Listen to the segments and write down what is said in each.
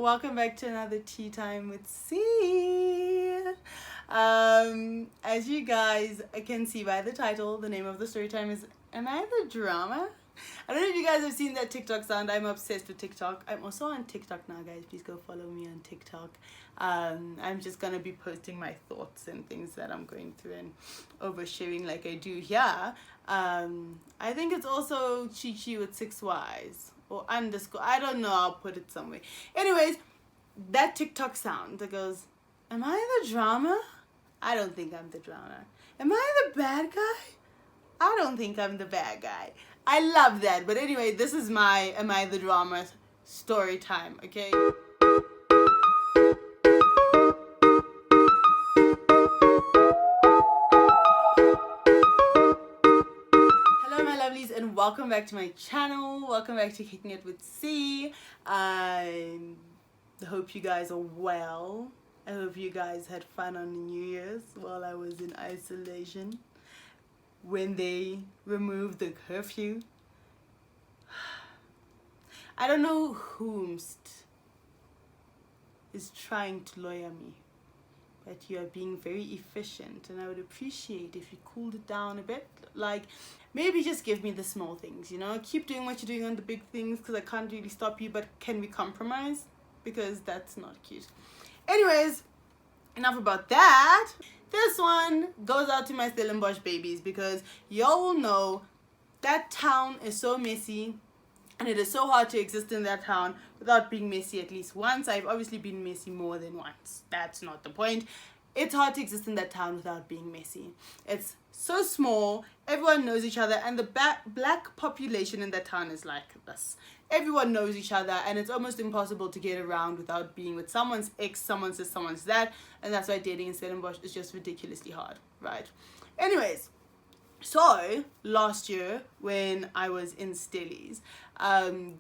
welcome back to another Tea Time with C. As you guys can see by the title, the name of the story time is Am I the Drama? I don't know if you guys have seen that TikTok sound. I'm obsessed with TikTok. I'm also on TikTok now, guys. Please go follow me on TikTok. I'm just gonna be posting my thoughts and things that I'm going through and oversharing like I do here. I think it's also Chi with 6 Ys or underscore. I don't know. I'll put it somewhere. Anyways, that TikTok sound that goes, "Am I the drama? I don't think I'm the drama. Am I the bad guy? I don't think I'm the bad guy." I love that. But anyway, this is my Am I the Drama story time, okay? Hello my lovelies and welcome back to my channel. Welcome back to Kicking It with C. I hope you guys are well. I hope you guys had fun on New Year's while I was in isolation. When they removed the curfew. I don't know whomst is trying to lawyer me, but you are being very efficient and I would appreciate if you cooled it down a bit. Like, maybe just give me the small things, you know? Keep doing what you're doing on the big things because I can't really stop you, but can we compromise? Because that's not cute. Anyways, enough about that. This one goes out to my Stellenbosch babies because y'all will know that town is so messy and it is so hard to exist in that town without being messy at least once. I've obviously been messy more than once. That's not the point. It's hard to exist in that town without being messy. It's so small, everyone knows each other, and the black population in that town is like this. Everyone knows each other, and it's almost impossible to get around without being with someone's ex, someone's this, someone's that, and that's why dating in Stellenbosch is just ridiculously hard, right? Anyways, so last year when I was in Stellies,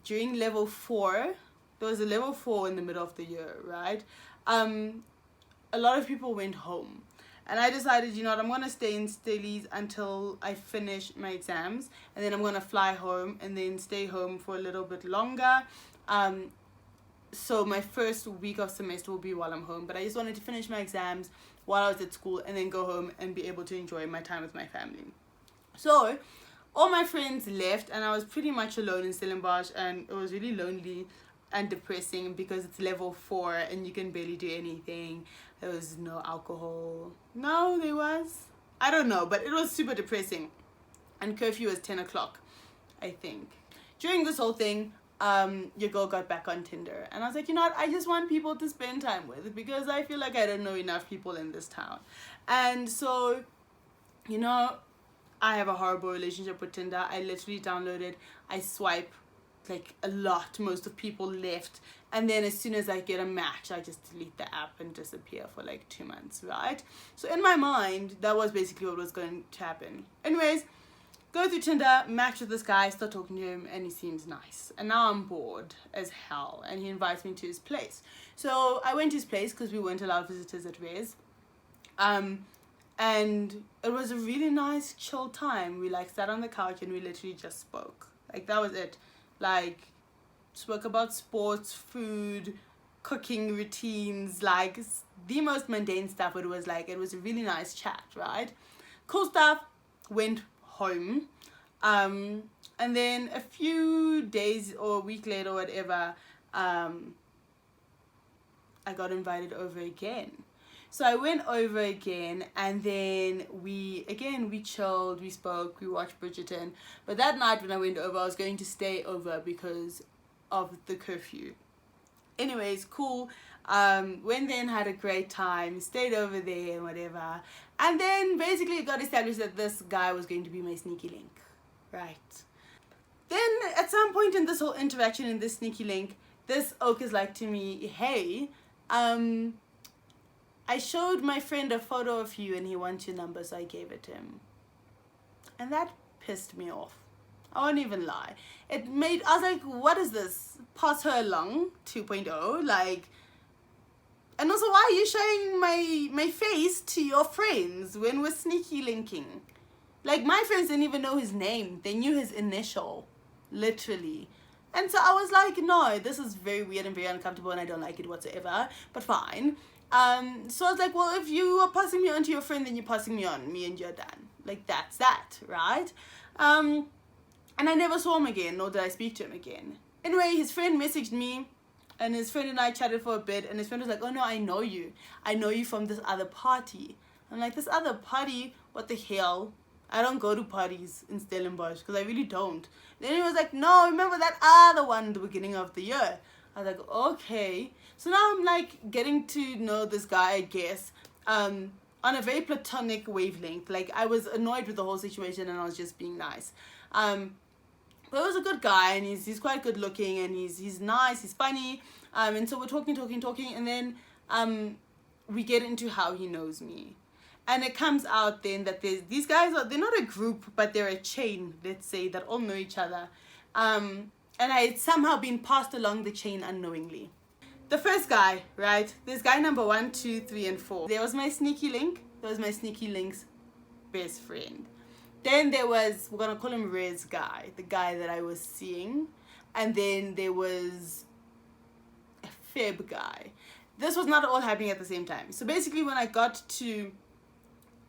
during level 4, there was a level 4 in the middle of the year, right? A lot of people went home. And I decided, you know what, I'm going to stay in Stellies until I finish my exams. And then I'm going to fly home and then stay home for a little bit longer. So my first week of semester will be while I'm home. But I just wanted to finish my exams while I was at school and then go home and be able to enjoy my time with my family. So all my friends left and I was pretty much alone in Stellenbosch. And it was really lonely and depressing because it's level 4 and you can barely do anything. There was no alcohol. No, there was. I don't know, but it was super depressing. And curfew was 10 o'clock, I think. During this whole thing, your girl got back on Tinder. And I was like, you know what? I just want people to spend time with because I feel like I don't know enough people in this town. And so, you know, I have a horrible relationship with Tinder. I literally downloaded, I swipe like a lot. Most of people left, and then as soon as I get a match I just delete the app and disappear for like 2 months, right? So in my mind that was basically what was going to happen. Anyways, go through Tinder, match with this guy, start talking to him, and he seems nice, and now I'm bored as hell and he invites me to his place. So I went to his place because we weren't allowed visitors at Res, and it was a really nice chill time. We like sat on the couch and we literally just spoke. Like that was it. Like, spoke about sports, food, cooking routines, like the most mundane stuff. It was like, it was a really nice chat, right? Cool stuff. Went home. And then a few days or a week later or whatever, I got invited over again. So I went over again, and then we chilled, we spoke, we watched Bridgerton. But that night when I went over, I was going to stay over because of the curfew. Anyways, cool. Went there and had a great time, stayed over there and whatever. And then basically it got established that this guy was going to be my sneaky link, right? Then at some point in this whole interaction, in this sneaky link, this oak is like to me, hey, I showed my friend a photo of you and he wants your number, so I gave it to him. And that pissed me off. I won't even lie. I was like, what is this? Pass her along 2.0? Like, and also why are you showing my face to your friends when we're sneaky linking? Like, my friends didn't even know his name. They knew his initial, literally. And so I was like, no, this is very weird and very uncomfortable and I don't like it whatsoever, but fine. So I was like, well, if you are passing me on to your friend, then you're passing me on, me and you're done. Like, that's that, right? And I never saw him again, nor did I speak to him again. Anyway, his friend messaged me, and his friend and I chatted for a bit, and his friend was like, oh no, I know you. I know you from this other party. I'm like, this other party? What the hell? I don't go to parties in Stellenbosch, because I really don't. Then he was like, no, remember that other one in the beginning of the year? I was like, okay. So now I'm like getting to know this guy, I guess, on a very platonic wavelength. Like, I was annoyed with the whole situation and I was just being nice. But he was a good guy, and he's quite good looking, and he's nice, he's funny. And so we're talking, and then we get into how he knows me. And it comes out then that these guys they're not a group, but they're a chain, let's say, that all know each other. And I had somehow been passed along the chain unknowingly. The first guy, right? This guy number 1, 2, 3, and 4. There was my sneaky link. There was my sneaky link's best friend. Then there was, we're gonna call him Rez guy, the guy that I was seeing. And then there was a Feb guy. This was not all happening at the same time. So basically when I got to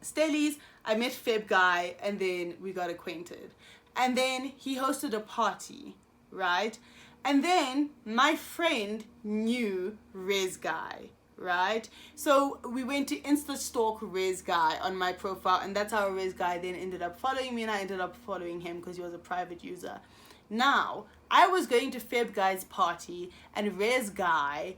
Stellies, I met Feb guy, and then we got acquainted. And then he hosted a party, right? And then my friend knew Rez guy, right? So we went to Insta stalk Rez guy on my profile, and that's how Rez guy then ended up following me, and I ended up following him because he was a private user. Now, I was going to Feb guy's party, and Rez guy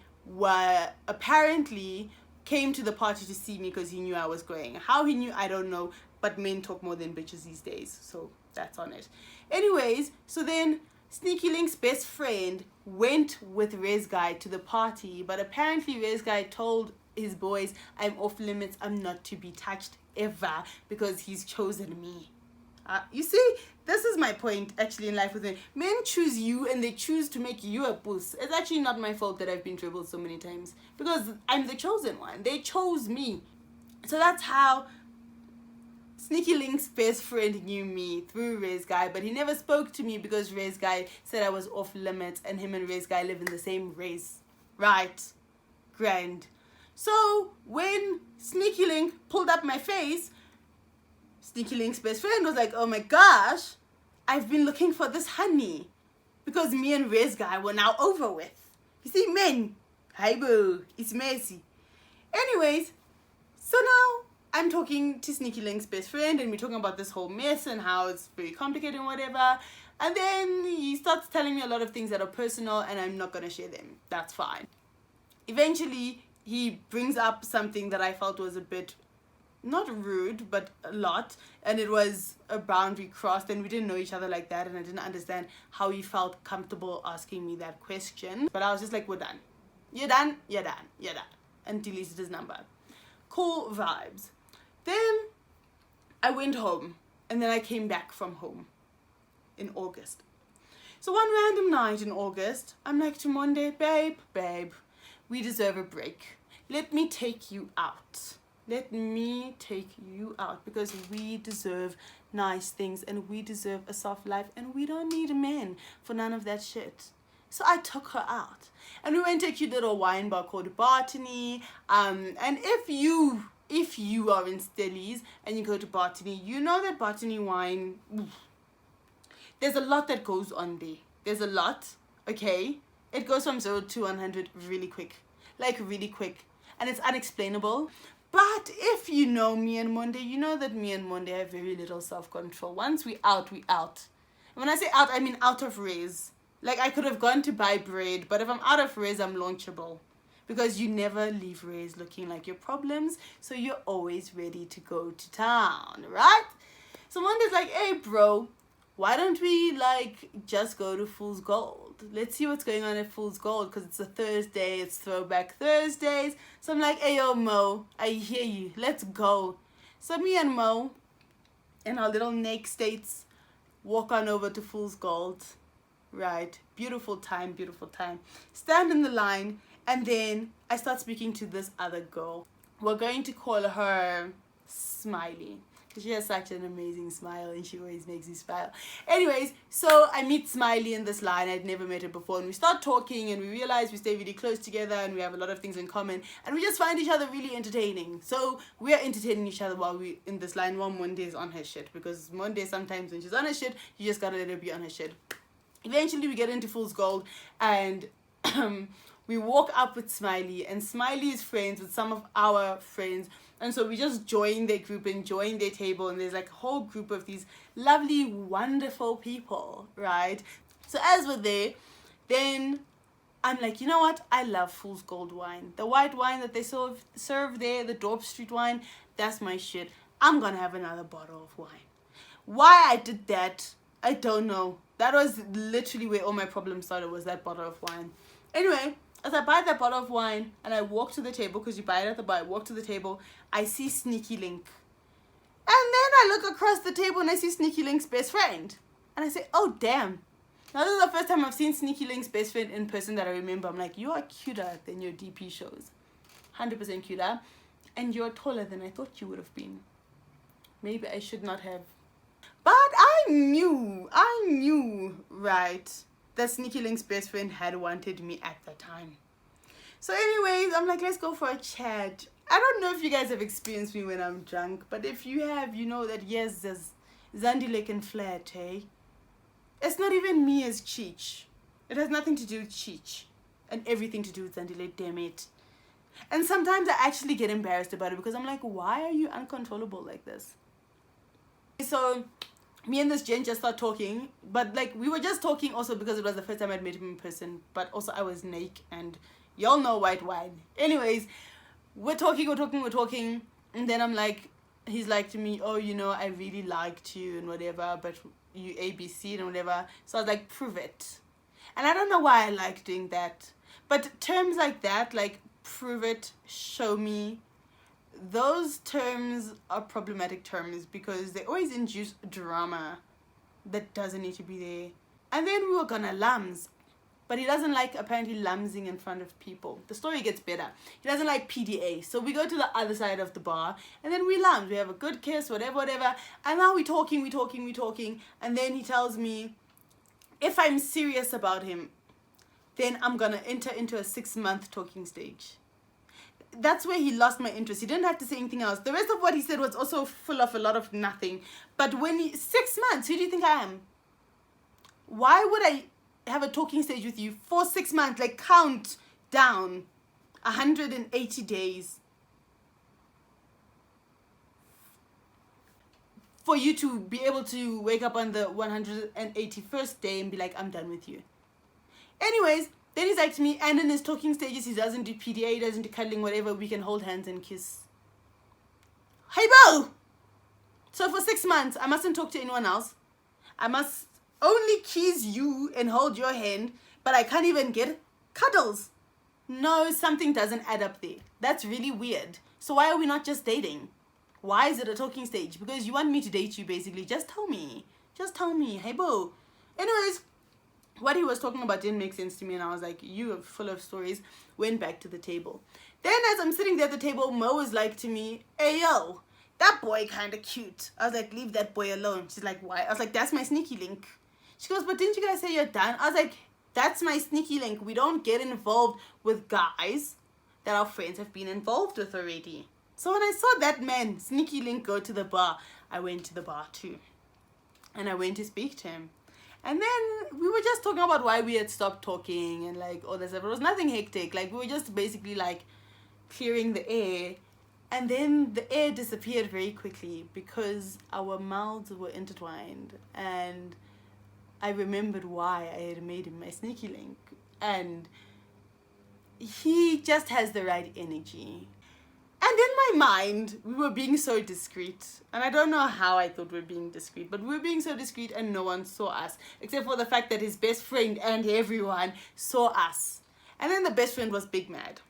apparently came to the party to see me because he knew I was going. How he knew, I don't know, but men talk more than bitches these days, so that's on it. Anyways, so then Sneaky Link's best friend went with Rez guy to the party, but apparently Rez guy told his boys, I'm off limits, I'm not to be touched ever, because he's chosen me. You see, this is my point actually in life with men. Men choose you, and they choose to make you a puss. It's actually not my fault that I've been dribbled so many times, because I'm the chosen one. They chose me. So that's how Sneaky Link's best friend knew me, through Rez guy, but he never spoke to me because Rez guy said I was off limits, and him and Rez guy live in the same race. Right. Grand. So when Sneaky Link pulled up my face, Sneaky Link's best friend was like, oh my gosh, I've been looking for this honey, because me and Rez guy were now over with. You see, men, hi boo, it's messy. Anyways, so now I'm talking to Sneaky Link's best friend, and we're talking about this whole mess and how it's very complicated and whatever. And then he starts telling me a lot of things that are personal, and I'm not going to share them. That's fine. Eventually, he brings up something that I felt was a bit, not rude, but a lot. And it was a boundary crossed, and we didn't know each other like that. And I didn't understand how he felt comfortable asking me that question. But I was just like, we're done. You're done, you're done, you're done. And deleted his number. Cool vibes. Then I went home, and then I came back from home in August. So one random night in August, I'm like to Monday, babe, we deserve a break. Let me take you out. Let me take you out, because we deserve nice things, and we deserve a soft life, and we don't need men for none of that shit. So I took her out, and we went to a cute little wine bar called Botany. And if you are in Stellies and you go to Botany, you know that Botany wine, there's a lot that goes on there. There's a lot, okay? It goes from 0 to 100 really quick. Like really quick. And it's unexplainable. But if you know me and Monday, you know that me and Monday have very little self-control. Once we out, we out. And when I say out, I mean out of Rez. Like, I could have gone to buy bread, but if I'm out of Rez, I'm launchable. Because you never leave Rez looking like your problems, so you're always ready to go to town, right? So Monday's like, hey bro, why don't we like just go to Fool's Gold? Let's see what's going on at Fool's Gold, because it's a Thursday, it's Throwback Thursdays. So I'm like, hey yo Mo, I hear you, let's go. So me and Mo, in our little neck states, walk on over to Fool's Gold. Right, beautiful time. Stand in the line, and then I start speaking to this other girl. We're going to call her Smiley. She has such an amazing smile and she always makes me smile. Anyways, so I meet Smiley in this line. I'd never met her before, and we start talking and we realize we stay really close together and we have a lot of things in common, and we just find each other really entertaining. So we are entertaining each other while we in this line while Monday is on her shit, because Monday sometimes when she's on her shit, you just gotta let her be on her shit. Eventually we get into Fool's Gold and we walk up with Smiley, and Smiley is friends with some of our friends. And so we just join their group and join their table, and there's like a whole group of these lovely, wonderful people, right? So as we're there, then I'm like, you know what? I love Fool's Gold wine. The white wine that they serve there, the Dorp Street wine, that's my shit. I'm gonna have another bottle of wine. Why I did that, I don't know. That was literally where all my problems started, was that bottle of wine. Anyway, as I buy that bottle of wine and I walk to the table, because you buy it at the bar, I walk to the table, I see Sneaky Link. And then I look across the table and I see Sneaky Link's best friend. And I say, oh damn. Now this is the first time I've seen Sneaky Link's best friend in person that I remember. I'm like, you are cuter than your DP shows. 100% cuter. And you're taller than I thought you would have been. Maybe I should not have. But I knew, right, that Sneaky Link's best friend had wanted me at the time. So anyways, I'm like, let's go for a chat. I don't know if you guys have experienced me when I'm drunk, but if you have, you know that yes, there's Zandile can flirt, eh? It's not even me as Cheech. It has nothing to do with Cheech and everything to do with Zandile, damn it. And sometimes I actually get embarrassed about it, because I'm like, why are you uncontrollable like this? So me and this gent just start talking, but like we were just talking also because it was the first time I'd met him in person, but also I was naked and y'all know white wine. Anyways, we're talking, and then I'm like, he's like to me, oh, you know, I really liked you and whatever, but you ABC and whatever. So I was like, prove it. And I don't know why I like doing that, but terms like that, like prove it, show me, those terms are problematic terms because they always induce drama that doesn't need to be there. And then we were gonna lams, but he doesn't like apparently lamsing in front of people. The story gets better. He doesn't like PDA. So we go to the other side of the bar and then we lams. We have a good kiss, whatever. And now we're talking. And then he tells me, if I'm serious about him, then I'm gonna enter into a 6-month talking stage. That's where he lost my interest. He didn't have to say anything else. The rest of what he said was also full of a lot of nothing. But when 6 months, who do you think I am? Why would I have a talking stage with you for 6 months? Like, count down 180 days for you to be able to wake up on the 181st day and be like, I'm done with you. Anyways, then he's like to me, and in his talking stages, he doesn't do PDA, he doesn't do cuddling, whatever. We can hold hands and kiss. Hey, bro! So for 6 months, I mustn't talk to anyone else. I must only kiss you and hold your hand, but I can't even get cuddles. No, something doesn't add up there. That's really weird. So why are we not just dating? Why is it a talking stage? Because you want me to date you, basically. Just tell me. Just tell me. Hey, bro. Anyways, what he was talking about didn't make sense to me, and I was like, you are full of stories. Went back to the table. Then as I'm sitting there at the table, Mo is like to me, hey, yo, that boy kind of cute. I was like, leave that boy alone. She's like, why? I was like, that's my Sneaky Link. She goes, but didn't you guys say you're done? I was like, that's my Sneaky Link. We don't get involved with guys that our friends have been involved with already. So when I saw that man, Sneaky Link, go to the bar, I went to the bar too. And I went to speak to him. And then we were just talking about why we had stopped talking and like all this stuff. It was nothing hectic. Like we were just basically like clearing the air. And then the air disappeared very quickly because our mouths were intertwined. And I remembered why I had made him my Sneaky Link. And he just has the right energy. And in my mind, we were being so discreet. And I don't know how I thought we were being discreet, but we were being so discreet and no one saw us. Except for the fact that his best friend and everyone saw us. And then the best friend was big mad.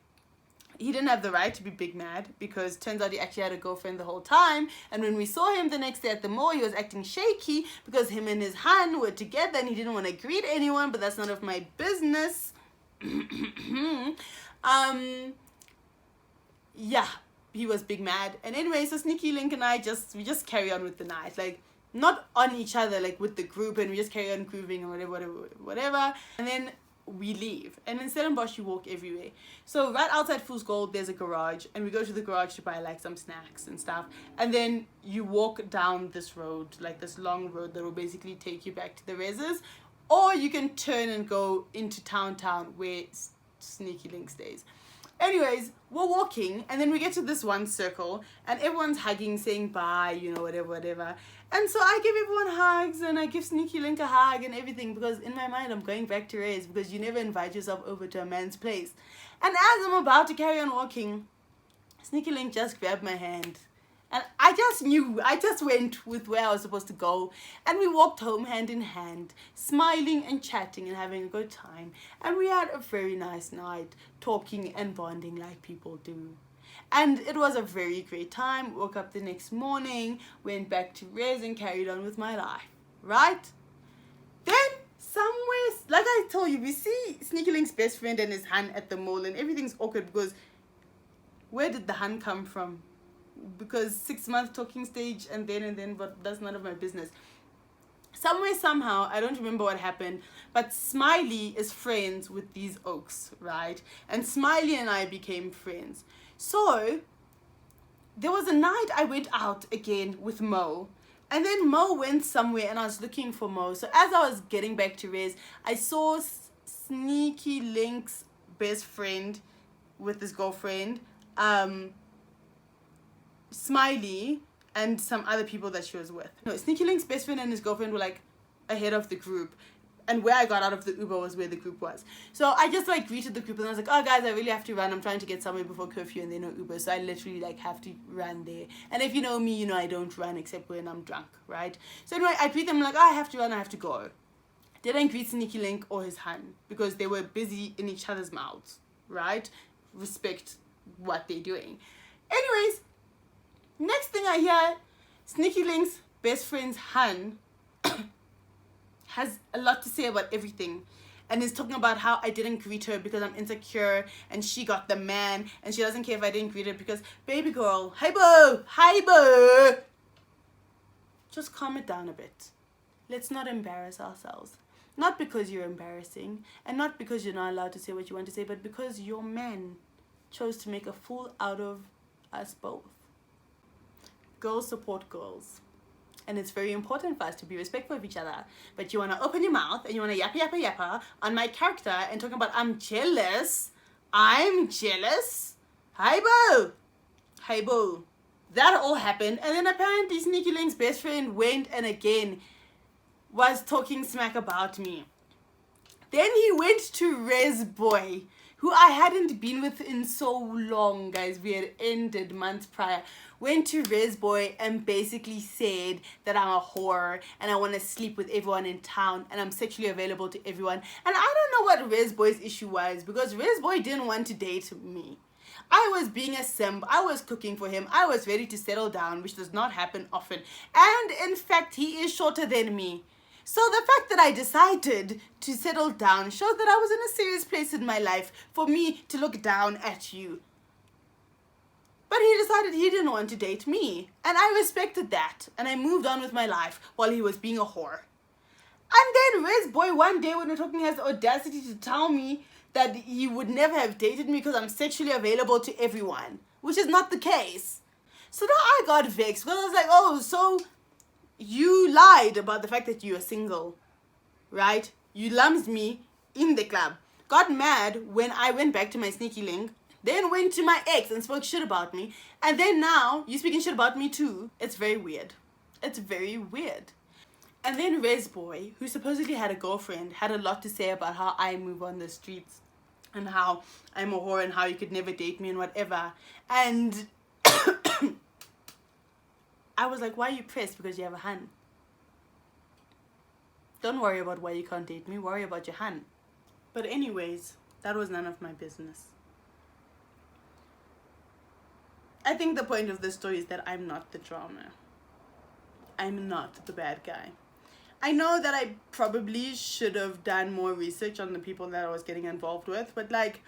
He didn't have the right to be big mad because turns out he actually had a girlfriend the whole time. And when we saw him the next day at the mall, he was acting shaky because him and his Han were together and he didn't want to greet anyone, but that's none of my business. Yeah. he was big mad. And anyway, so Sneaky Link and I we just carry on with the night, like not on each other, like with the group, and we just carry on grooving and whatever. And then we leave, and in Stellenbosch you walk everywhere. So right outside Fool's Gold there's a garage, and we go to the garage to buy like some snacks and stuff, and then you walk down this road, like this long road that will basically take you back to the reses, or you can turn and go into town where Sneaky Link stays. Anyways, we're walking, and then we get to this one circle, and everyone's hugging, saying bye, you know, whatever. And so I give everyone hugs, and I give Sneaky Link a hug and everything, because in my mind I'm going back to Res, because you never invite yourself over to a man's place. And as I'm about to carry on walking, Sneaky Link just grabbed my hand. And I just went with where I was supposed to go. And we walked home hand in hand, smiling and chatting and having a good time. And we had a very nice night, talking and bonding like people do. And it was a very great time. Woke up the next morning, went back to Res and carried on with my life, right? Then somewhere, like I told you, we see Sneaky Link's best friend and his hun at the mall, and everything's awkward because where did the hun come from? Because 6-month talking stage and then, but that's none of my business. Somewhere, somehow, I don't remember what happened, but Smiley is friends with these oaks, right? And Smiley and I became friends. So there was a night I went out again with Mo, and then Mo went somewhere and I was looking for Mo. So as I was getting back to Res, I saw Sneaky Link's best friend with his girlfriend, Smiley, and some other people that she was with. No, Sneaky Link's best friend and his girlfriend were like ahead of the group, and where I got out of the Uber was where the group was. So I just like greeted the group, and I was like, oh guys, I really have to run, I'm trying to get somewhere before curfew, and they know Uber, so I literally like have to run there. And if you know me, you know I don't run except when I'm drunk, right? So anyway, I greet them like, oh, I have to run, I have to go. Didn't greet Sneaky Link or his hun because they were busy in each other's mouths, right? Respect what they're doing. Anyways, next thing I hear, Sneaky Link's best friend's hun has a lot to say about everything, and is talking about how I didn't greet her because I'm insecure, and she got the man, and she doesn't care if I didn't greet her because, baby girl, hi boo, just calm it down a bit. Let's not embarrass ourselves. Not because you're embarrassing, and not because you're not allowed to say what you want to say, but because your man chose to make a fool out of us both. Girls support girls, and it's very important for us to be respectful of each other. But you want to open your mouth and you want to yappa on my character and talking about I'm jealous. Hi boo. That all happened, and then apparently Sneaky Link's best friend went and again was talking smack about me. Then he went to Res Boy, who I hadn't been with in so long, guys. We had ended months prior. Went to Res Boy and basically said that I'm a whore and I want to sleep with everyone in town and I'm sexually available to everyone. And I don't know what Res Boy's issue was, because Res Boy didn't want to date me. I was being a simp. I was cooking for him. I was ready to settle down, which does not happen often. And in fact, he is shorter than me. So the fact that I decided to settle down shows that I was in a serious place in my life for me to look down at you. But he decided he didn't want to date me, and I respected that, and I moved on with my life while he was being a whore. And then Res Boy one day when we're talking has the audacity to tell me that he would never have dated me because I'm sexually available to everyone, which is not the case. So now I got vexed because I was like, oh, so you lied about the fact that you are single, right? You lumped me in the club. Got mad when I went back to my Sneaky Link, then went to my ex and spoke shit about me, and then now you speaking shit about me too. It's very weird. It's very weird. And then Res Boy, who supposedly had a girlfriend, had a lot to say about how I move on the streets and how I'm a whore and how you could never date me and whatever. And I was like, why are you pressed because you have a hun? Don't worry about why you can't date me. Worry about your hun. But anyways, that was none of my business. I think the point of this story is that I'm not the drama. I'm not the bad guy. I know that I probably should have done more research on the people that I was getting involved with, but like,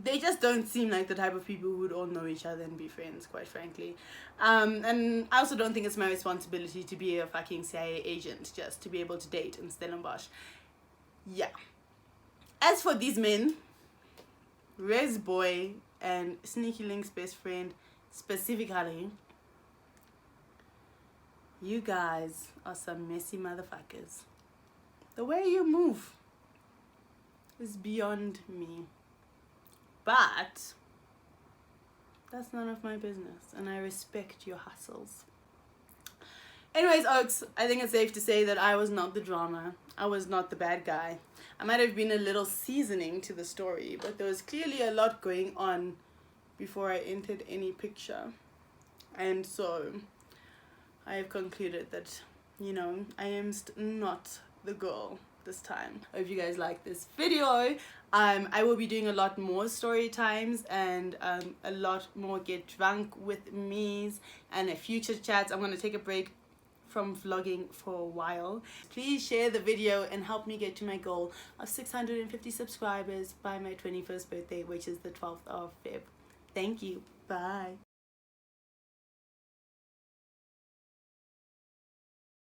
they just don't seem like the type of people who would all know each other and be friends, quite frankly. And I also don't think it's my responsibility to be a fucking CIA agent just to be able to date in Stellenbosch. Yeah. As for these men, Rez Boy and Sneaky Link's best friend specifically, you guys are some messy motherfuckers. The way you move is beyond me. But that's none of my business, and I respect your hustles. Anyways, Oaks, I think it's safe to say that I was not the drama. I was not the bad guy. I might have been a little seasoning to the story, but there was clearly a lot going on before I entered any picture. And so I have concluded that, you know, I am not the girl this time. I hope you guys like this video. I will be doing a lot more story times and a lot more get drunk with me's and future chats. I'm going to take a break from vlogging for a while. Please share the video and help me get to my goal of 650 subscribers by my 21st birthday, which is the 12th of Feb. Thank you. Bye.